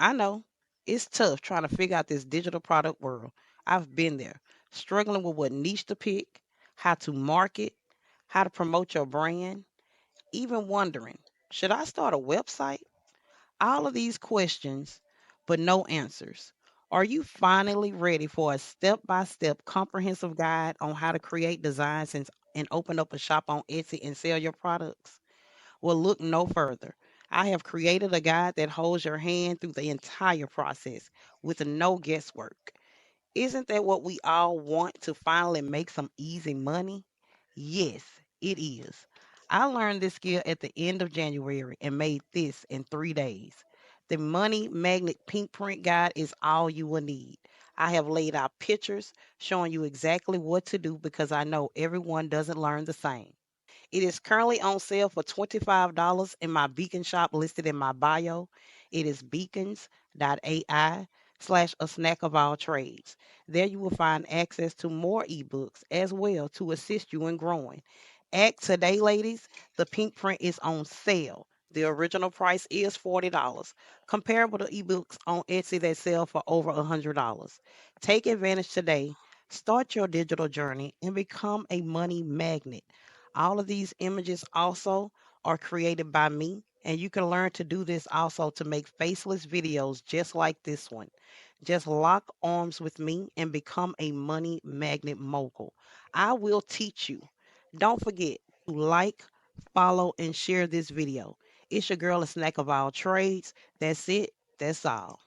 I know it's tough trying to figure out this digital product world. I've been there, struggling with what niche to pick, how to market, how to promote your brand, even wondering, should I start a website? All of these questions, but no answers. Are you finally ready for a step by step comprehensive guide on how to create designs and open up a shop on Etsy and sell your products? Well, look no further. I have created a guide that holds your hand through the entire process with no guesswork. Isn't that what we all want, to finally make some easy money? Yes, it is. I learned this skill at the end of January and made this in 3 days. The Money Magnet Pink Print Guide is all you will need. I have laid out pictures showing you exactly what to do because I know everyone doesn't learn the same. It is currently on sale for $25 in my Beacon shop listed in my bio. It is beacons.ai/ a snack of all trades. There you will find access to more ebooks as well to assist you in growing. Act today, ladies. The pink print is on sale. The original price is $40, comparable to ebooks on Etsy that sell for over $100. Take advantage today. Start your digital journey and become a money magnet. All of these images also are created by me, and you can learn to do this also to make faceless videos just like this one. Just lock arms with me and become a money magnet mogul. I will teach you. Don't forget to like, follow, and share this video. It's your girl, a snack of all trades. That's it. That's all.